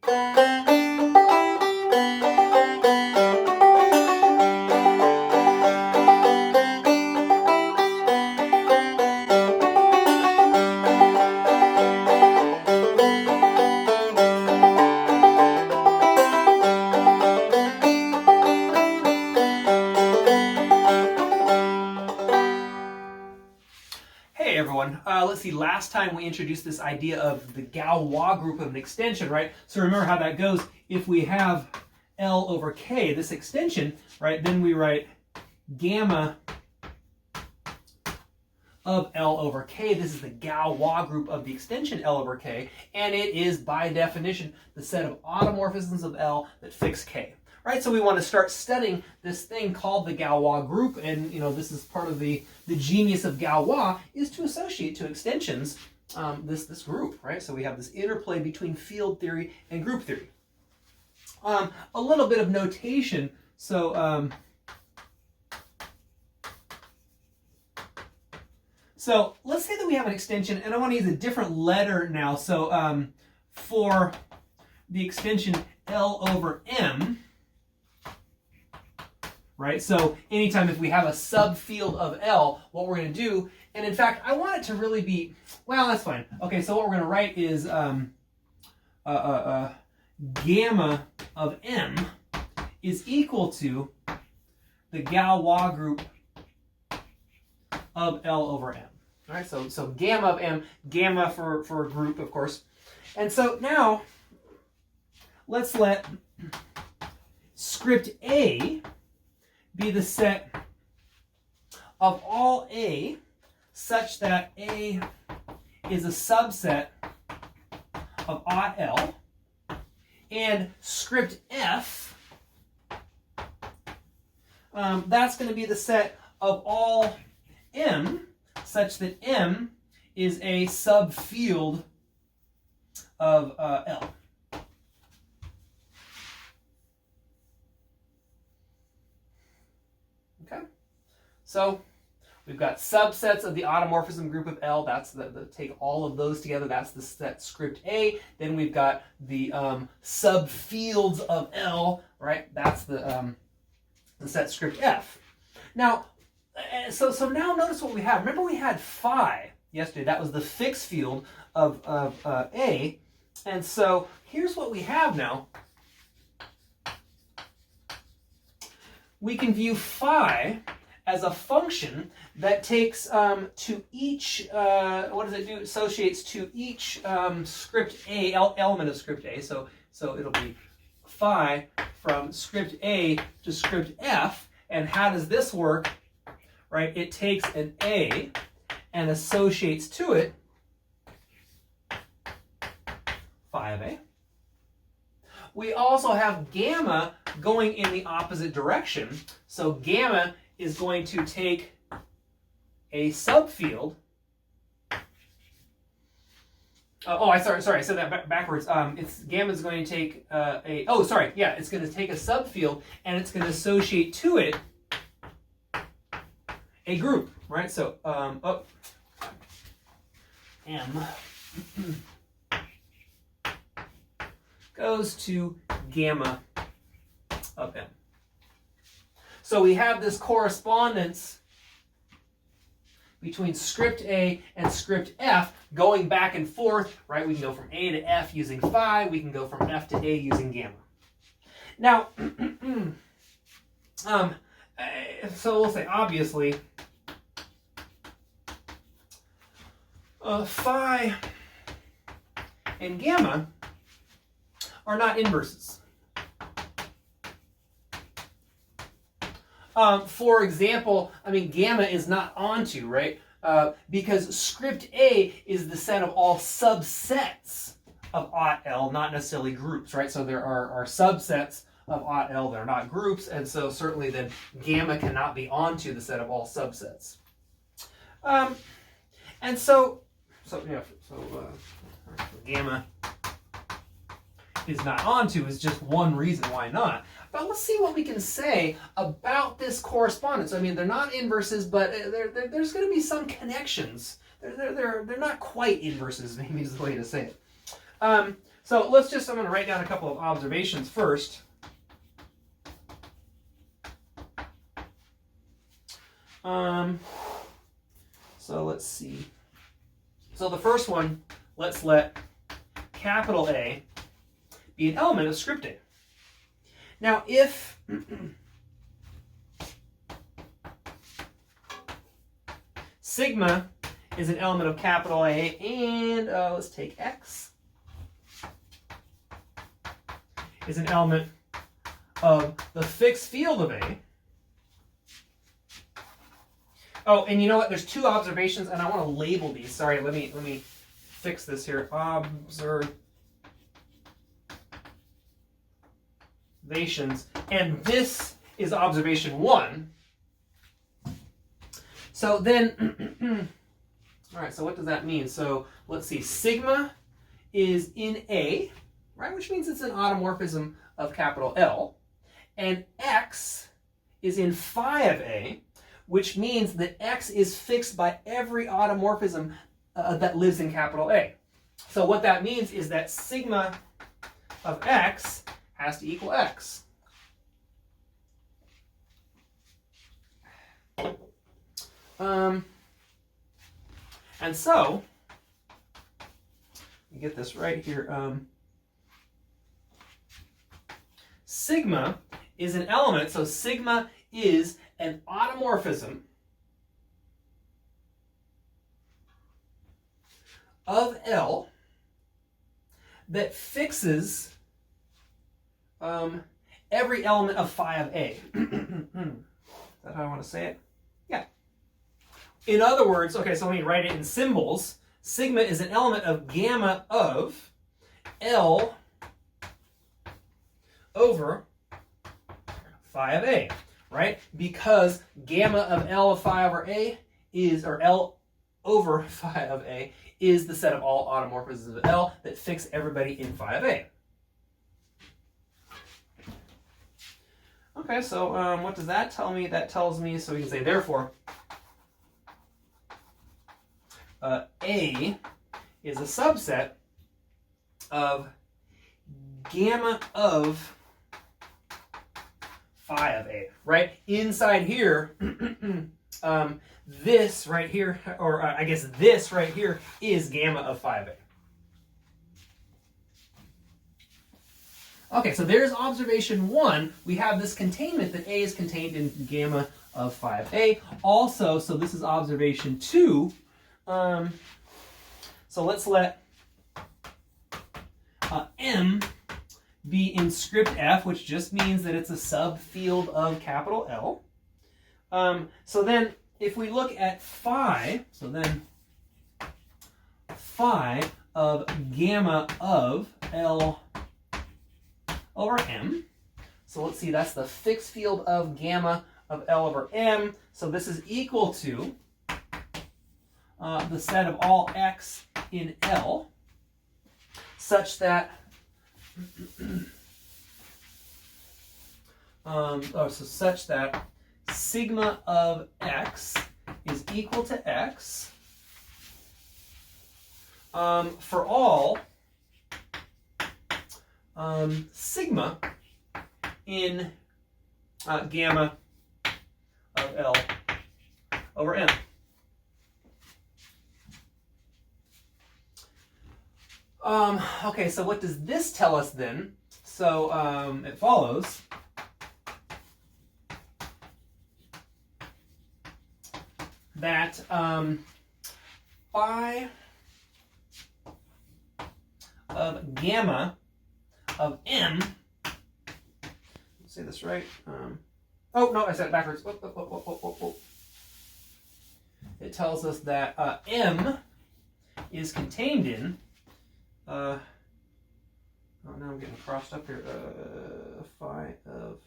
Hey everyone, let's see, last time we introduced this idea of the Galois group of an extension, right? So remember how that goes. If we have L over K, this extension, right, then we write gamma of L over K. This is the Galois group of the extension L over K, and it is, by definition, the set of automorphisms of L that fix K. Right, so we want to start studying this thing called the Galois group, and this is part of the genius of Galois is to associate to extensions this group, right? So we have this interplay between field theory and group theory. A little bit of notation. So let's say that we have an extension, and I want to use a different letter now. So for the extension L over M. Right, so anytime if we have a subfield of L, what we're going to do, and in fact, I want it to really be, well, that's fine. Okay, so what we're going to write is gamma of M is equal to the Galois group of L over M. All right, so gamma of M, gamma for a group, of course. And so now, let's let script A be the set of all A such that A is a subset of aught L, and script F, that's going to be the set of all M such that M is a subfield of L. Okay, so we've got subsets of the automorphism group of L. That's take all of those together. That's the set script A. Then we've got the subfields of L. Right. That's the set script F. Now, so now notice what we have. Remember we had phi yesterday. That was the fixed field of A. And so here's what we have now. We can view phi as a function that takes to each, what does it do? It associates to each script A, element of script A. So it'll be phi from script A to script F. And how does this work? Right? It takes an A and associates to it phi of A. We also have gamma going in the opposite direction. So gamma is going to take a subfield. Sorry, I said that backwards. Gamma is going to take it's going to take a subfield and it's going to associate to it a group, right? So M goes to gamma of M. So we have this correspondence between script A and script F going back and forth, right? We can go from A to F using phi. We can go from F to A using gamma. Now, so we'll say, obviously, phi and gamma are not inverses. For example, gamma is not onto, right? Because script A is the set of all subsets of aught L, not necessarily groups, right? So there are subsets of aught L that are not groups, and so certainly then gamma cannot be onto the set of all subsets. And so gamma is not onto is just one reason why not. But let's see what we can say about this correspondence. They're not inverses, but there's going to be some connections. They're not quite inverses, maybe is the way to say it. So I'm going to write down a couple of observations first. So let's see. So the first one, let's let capital A be an element of script A. Now if sigma is an element of capital A, and let's take X is an element of the fixed field of A. Oh, and you know what? There's two observations, and I want to label these. Sorry, let me fix this here. Observations, and this is observation 1. So then, all right. So what does that mean? So let's see. Sigma is in A, right? Which means it's an automorphism of capital L, and X is in phi of A, which means that X is fixed by every automorphism that lives in capital A. So what that means is that sigma of X has to equal X. And so, you get this right here. Sigma is an element, so sigma is an automorphism of L that fixes every element of phi of A. Is that how I want to say it? Yeah. In other words, okay, so let me write it in symbols. Sigma is an element of gamma of L over phi of A. Right? Because gamma of L of phi over A is, or L over phi of A, is the set of all automorphisms of L that fix everybody in phi of A. Okay, so what does that tell me? That tells me, so we can say, therefore, A is a subset of gamma of phi of A, right? Inside here, this right here, or I guess this right here, is gamma of phi of A. Okay, so there's observation 1. We have this containment that A is contained in gamma of phi of A. Also, so this is observation 2. So let's let M be in script F, which just means that it's a subfield of capital L. So then if we look at phi, so then phi of gamma of L over M. So let's see, that's the fixed field of gamma of L over M. So this is equal to the set of all X in L, such that such that sigma of X is equal to X for all sigma in gamma of L over M. Okay, so what does this tell us then? So it follows that phi of gamma of M, let's say this right. Oh, no, I said it backwards. It tells us that M is contained in, oh, now I'm getting crossed up here, phi of,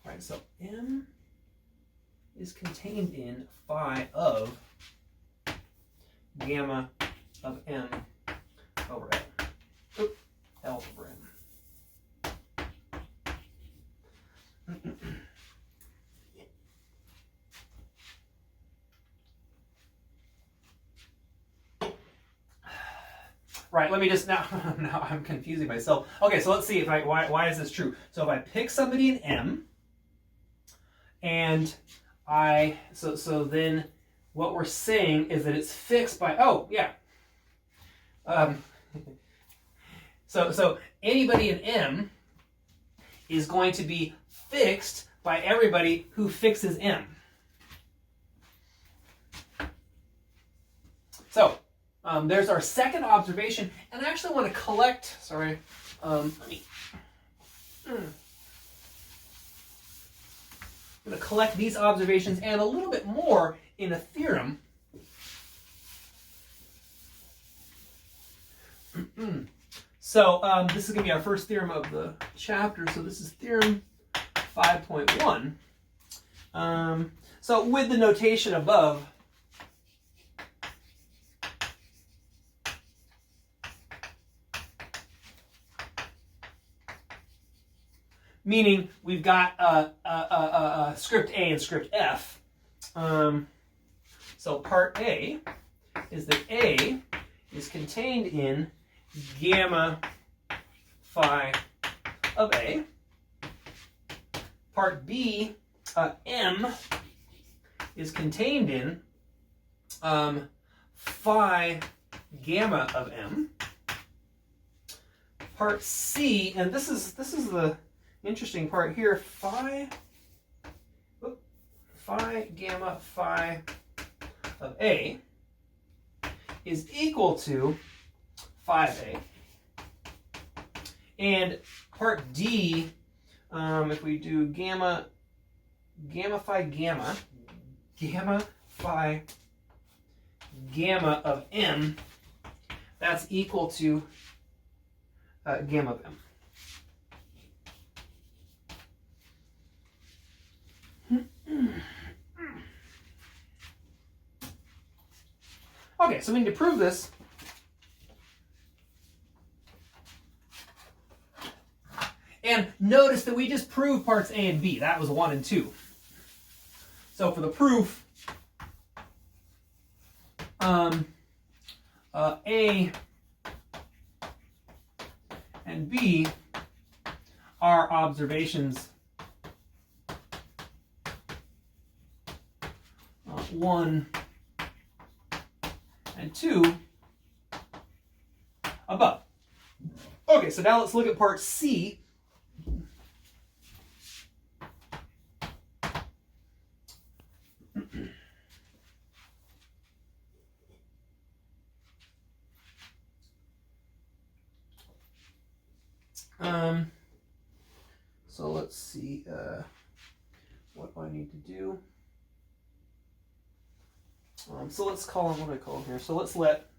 right, so M is contained in phi of gamma of M over L. Oop, L over M. Right, let me just, now I'm confusing myself. Okay, so let's see if why is this true? So if I pick somebody in M, and so then what we're saying is that it's fixed by, oh, yeah. So anybody in M is going to be fixed by everybody who fixes M. So there's our second observation, and I actually want to collect, sorry, I'm going to collect these observations and a little bit more in a theorem. So this is going to be our first theorem of the chapter. So this is theorem 5.1. So with the notation above, meaning we've got script A and script F. So part A is that A is contained in gamma phi of A. Part B, M, is contained in phi gamma of M. Part C, and this is the interesting part here, phi gamma phi of A is equal to phi of A. And part D, if we do gamma phi gamma phi gamma of M, that's equal to gamma of M. Okay, so we need to prove this. And notice that we just proved parts A and B. That was 1 and 2. So for the proof, A and B are observations 1 and 2 above. Okay, so now let's look at part C. So let's see what do I need to do. So let's call them, what do I call them here? So let's let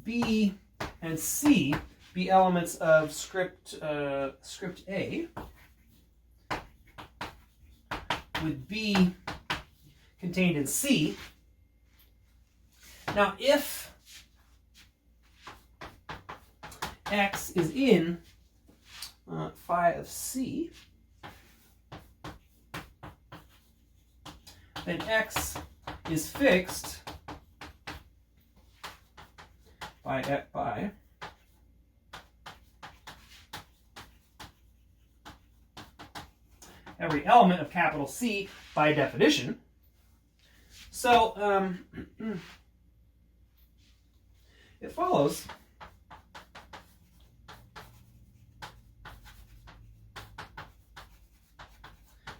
B and C be elements of script A, with B contained in C. Now if X is in phi of C, then X is fixed by every element of capital C by definition. So it follows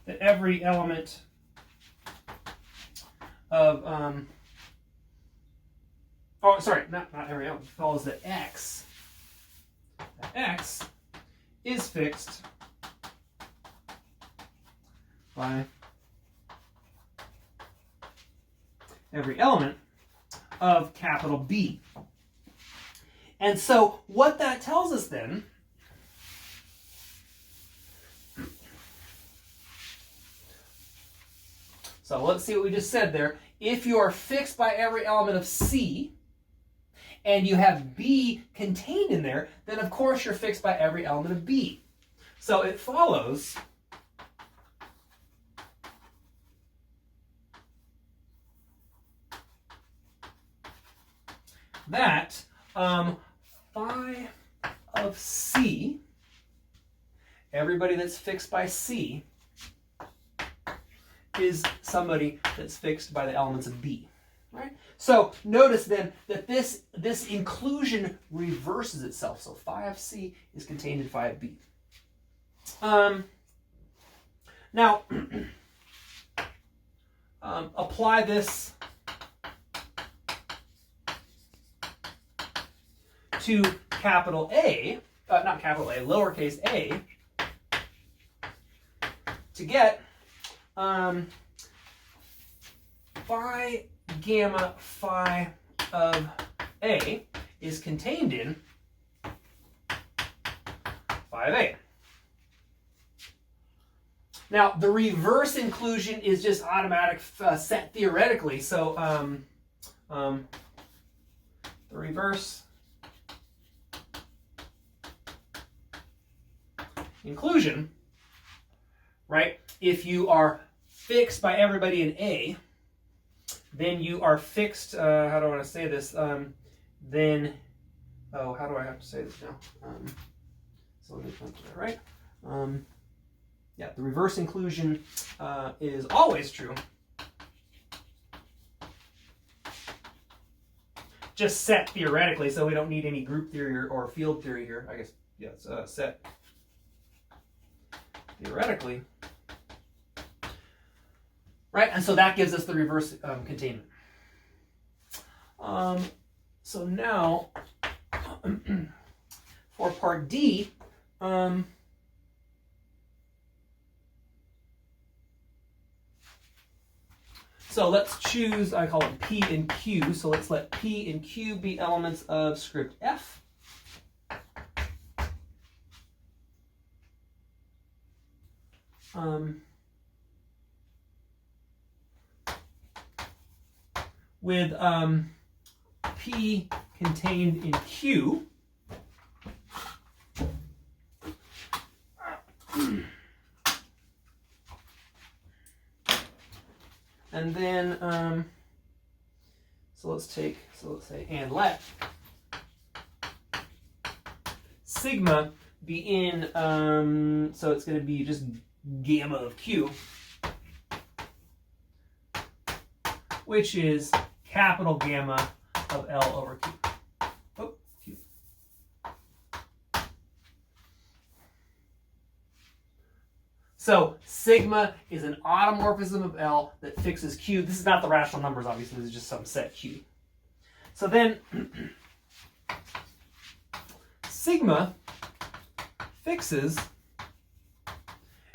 that every element of not every element, it follows that X is fixed by every element of capital B. And so what that tells us then So let's see what we just said there. If you are fixed by every element of C, and you have B contained in there, then of course you're fixed by every element of B. So it follows that phi of C, everybody that's fixed by C, is somebody that's fixed by the elements of B. Right? So notice then that this inclusion reverses itself. So phi of C is contained in phi of B. Now, apply this to capital A, not capital A, lowercase a, to get phi gamma phi of A is contained in phi of A. Now, the reverse inclusion is just automatic set theoretically. So the reverse inclusion, right? If you are fixed by everybody in A, then you are fixed, how do I want to say this? Then, oh, how do I have to say this now? So let me come to that, right? Yeah, the reverse inclusion is always true. Just set theoretically, so we don't need any group theory or field theory here. I guess, yeah, it's set theoretically. Right, and so that gives us the reverse containment. So now, for part D, so let's choose, I call it P and Q, so let's let P and Q be elements of script F. With P contained in Q. And then, so let's say, and let sigma be in, so it's going to be just gamma of Q, which is capital gamma of L over Q. Oh, Q. So sigma is an automorphism of L that fixes Q. This is not the rational numbers, obviously. This is just some set Q. So then sigma fixes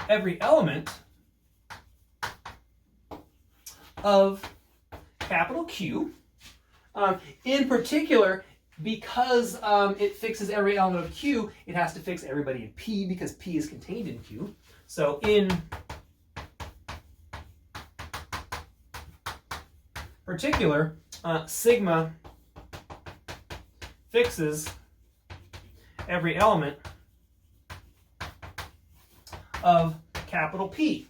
every element of capital Q. In particular, because it fixes every element of Q, it has to fix everybody in P because P is contained in Q. So in particular, sigma fixes every element of capital P.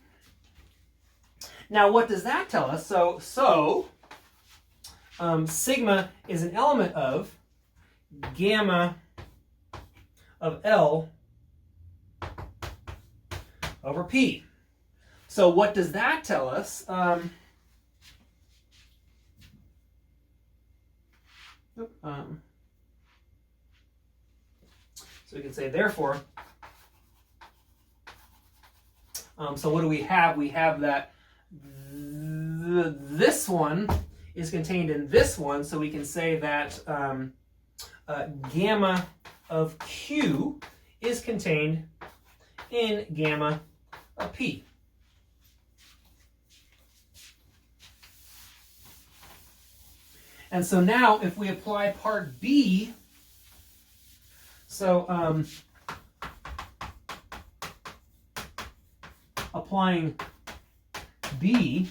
Now, what does that tell us? So sigma is an element of gamma of L over P. So what does that tell us? So we can say, therefore, so what do we have? We have that this one is contained in this one, so we can say that gamma of Q is contained in gamma of P. And so now if we apply part B, so applying B,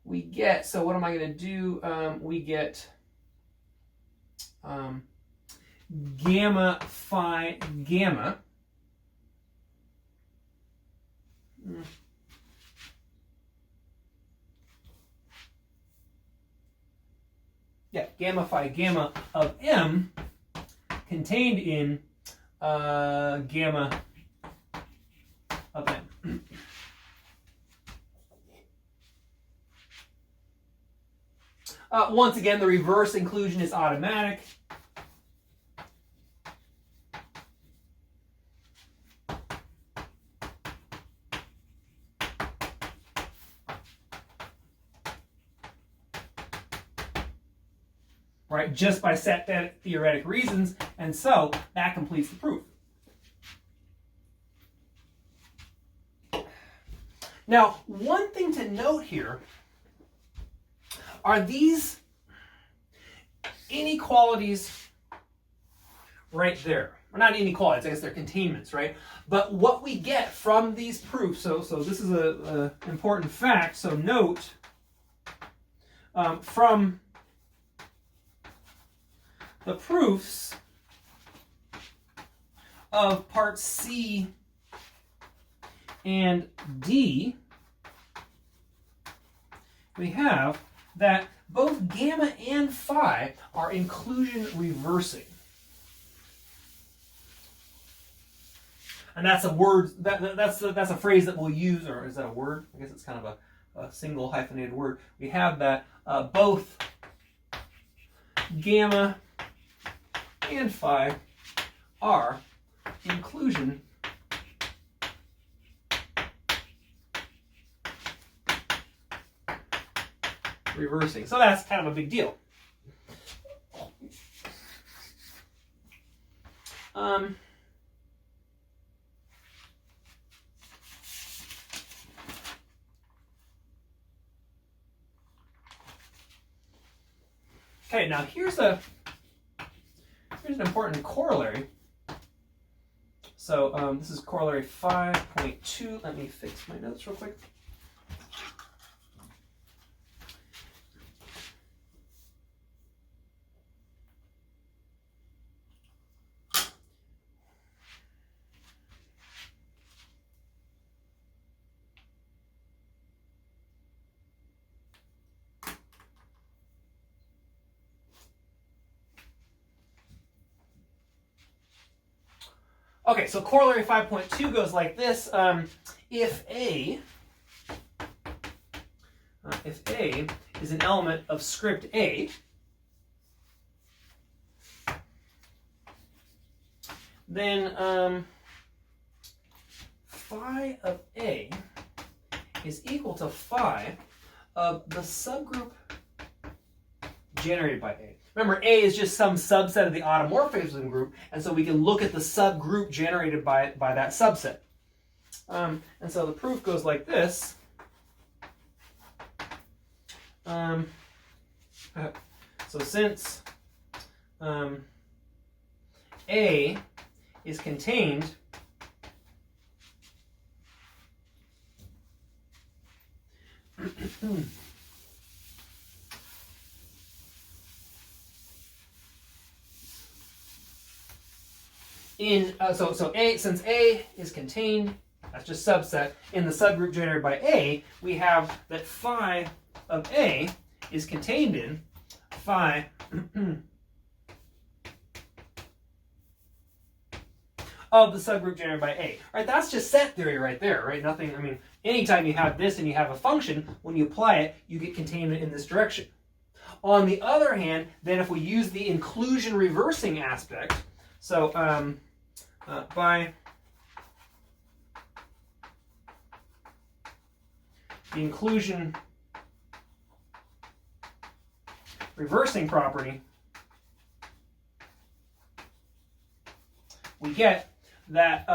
we get, so what am I going to do? We get gamma phi gamma. gamma phi gamma of M contained in gamma of M. Once again, the reverse inclusion is automatic. Right, just by set theoretic reasons, and so that completes the proof. Now, one thing to note here are these inequalities right there. Or not inequalities, I guess they're containments, right? But what we get from these proofs, so this is an important fact, so note from the proofs of parts C and D, we have that both gamma and phi are inclusion reversing. And that's a word, that's a phrase that we'll use, or is that a word? I guess it's kind of a single hyphenated word. We have that both gamma and phi are inclusion reversing. So that's kind of a big deal. Okay, now here's an important corollary. So this is corollary 5.2. Let me fix my notes real quick. Okay, so corollary 5.2 goes like this. If A is an element of script A, then phi of A is equal to phi of the subgroup generated by A. Remember, A is just some subset of the automorphism group, and so we can look at the subgroup generated by that subset. And so the proof goes like this. So since A is contained in since A is contained, that's just subset, in the subgroup generated by A, we have that phi of A is contained in phi of the subgroup generated by A. All right, that's just set theory right there, right? Nothing, I mean, anytime you have this and you have a function, when you apply it, you get containment in this direction. On the other hand, then if we use the inclusion reversing aspect, so by the inclusion reversing property, we get that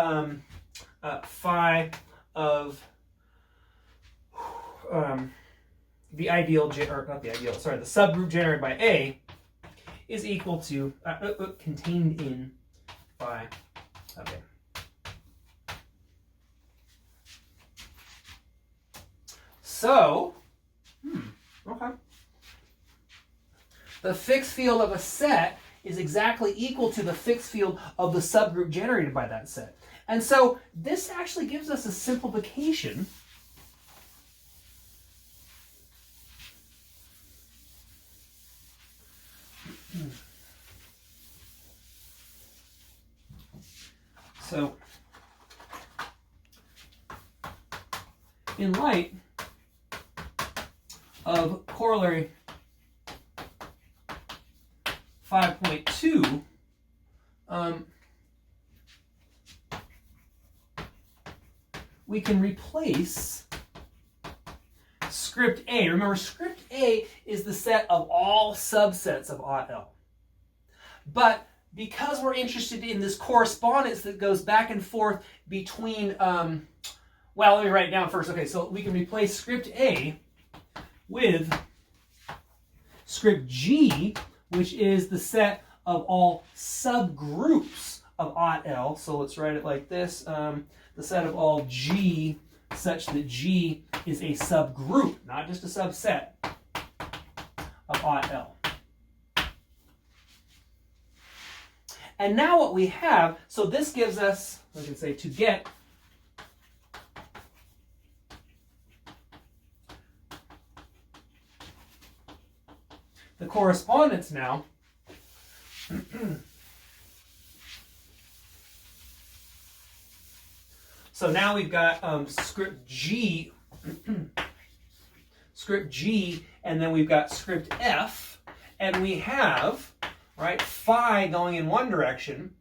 phi of the ideal, or not the ideal, sorry, the subgroup generated by A is equal to contained in phi of A. So, okay. The fixed field of a set is exactly equal to the fixed field of the subgroup generated by that set. And so this actually gives us a simplification So, in light of corollary 5.2, we can replace script A. Remember, script A is the set of all subsets of ought L. But because we're interested in this correspondence that goes back and forth between, well, let me write it down first. Okay, so we can replace script A with script G, which is the set of all subgroups of ought L. So let's write it like this. The set of all G such that G is a subgroup, not just a subset of ought L. And now what we have, so this gives us, we can say to get the correspondence now so now we've got script G, script G, and then we've got script F, and we have, right, phi going in one direction.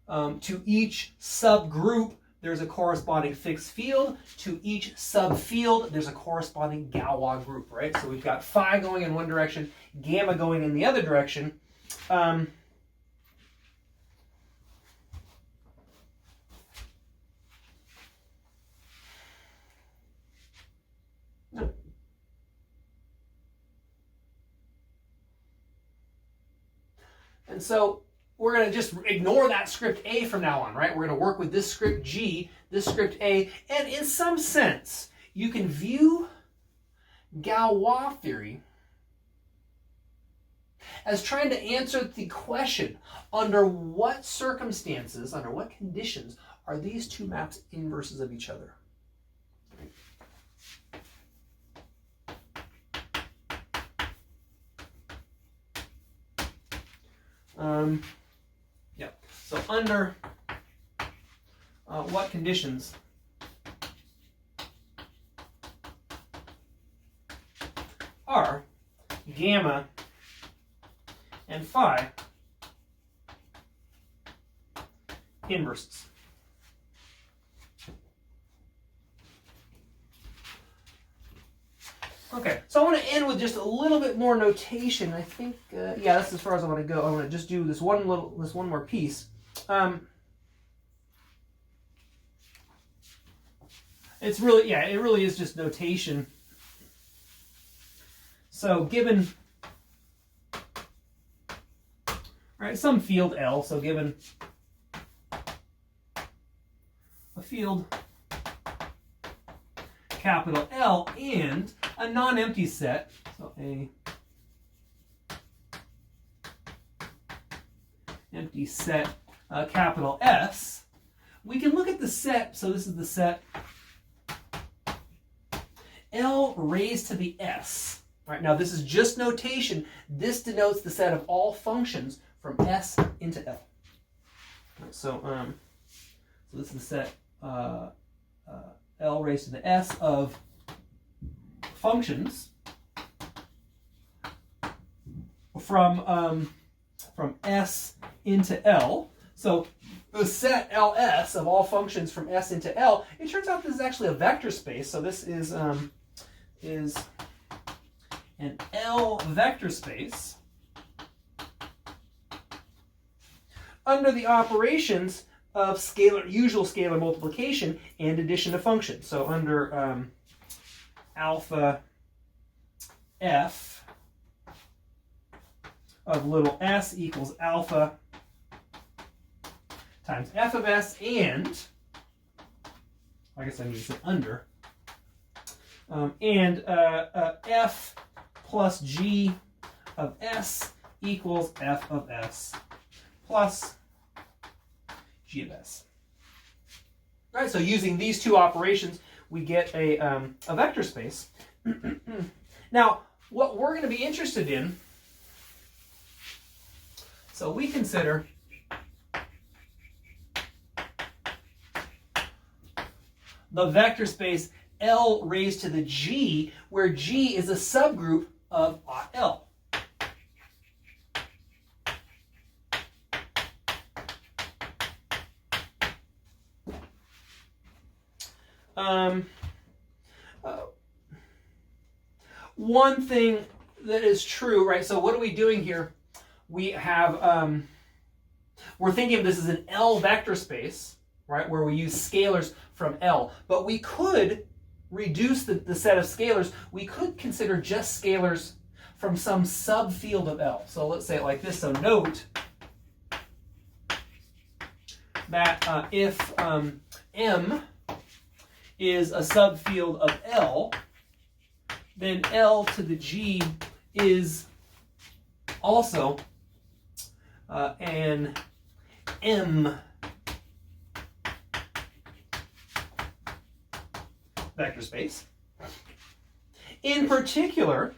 To each subgroup, there's a corresponding fixed field. To each subfield, there's a corresponding Galois group, right? So we've got phi going in one direction, gamma going in the other direction. And so we're going to just ignore that script A from now on, right? We're going to work with this script G, this script A, and in some sense, you can view Galois theory as trying to answer the question, under what circumstances, under what conditions are these two maps inverses of each other? Yeah. So under what conditions are gamma and phi inverses? Okay, so I want to end with just a little bit more notation. I think, yeah, that's as far as I want to go. I want to just do this one more piece. It's really, yeah, it really is just notation. So given, right, some field L, so given a field capital L and a non-empty set, so a empty set capital S, we can look at the set, so this is the set L raised to the S. Right, now this is just notation. This denotes the set of all functions from S into L. Right, so this is the set L raised to the S of functions from S into L. So the set LS of all functions from S into L, it turns out this is actually a vector space. So this is an L vector space under the operations of usual scalar multiplication and addition of functions. So under alpha f of little s equals alpha times f of s, and I guess I need to say under, and f plus g of s equals f of s plus g of s. All right, so using these two operations, we get a vector space. Now, what we're going to be interested in So we consider the vector space L raised to the G, where G is a subgroup of L. One thing that is true, right? So what are we doing here? We have, we're thinking of this as an L vector space, right? Where we use scalars from L. But we could reduce the set of scalars. We could consider just scalars from some subfield of L. So let's say it like this. So note that if M is a subfield of L, then L to the G is also an M vector space. In particular,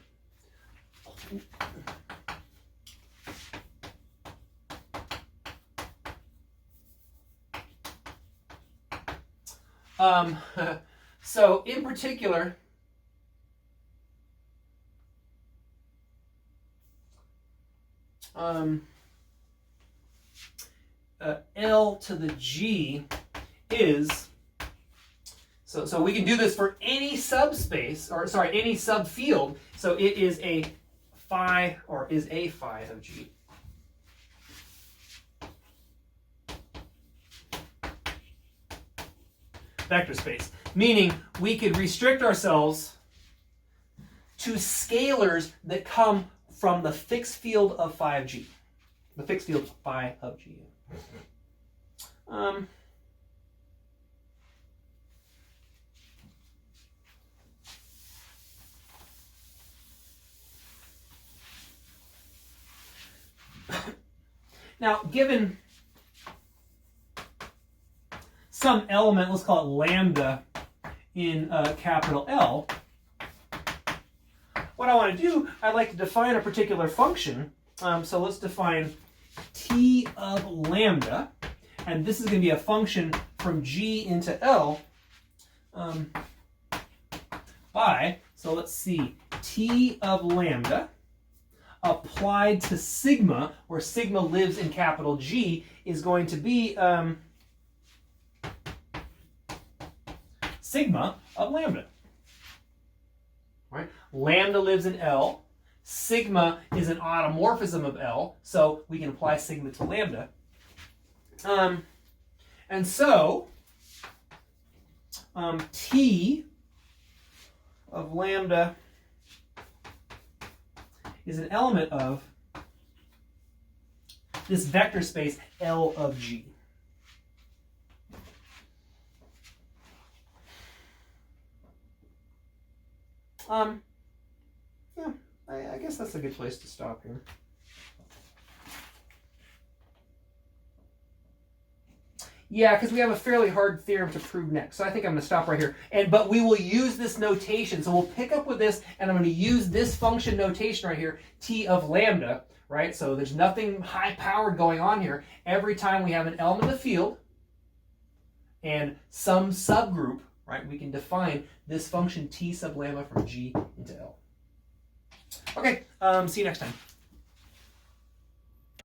so in particular, L to the G is, so we can do this for any subspace, or sorry, any subfield. So it is a phi, or is a phi of G. Vector space, meaning we could restrict ourselves to scalars that come from the fixed field of phi of G. The fixed field phi of G. Now, given some element, let's call it lambda in capital L, what I want to do, I'd like to define a particular function. So let's define t of lambda, and this is going to be a function from G into L by, so let's see, t of lambda applied to sigma, where sigma lives in capital G, is going to be sigma of lambda. Right? Lambda lives in L. Sigma is an automorphism of L, so we can apply sigma to lambda. And so T of lambda is an element of this vector space L of G. Yeah, I guess that's a good place to stop here. Yeah, because we have a fairly hard theorem to prove next. So I think I'm going to stop right here. But we will use this notation. So we'll pick up with this, and I'm going to use this function notation right here, t of lambda, right? So there's nothing high-powered going on here. Every time we have an element of the field and some subgroup, right, we can define this function t sub lambda from G into L. Okay, see you next time.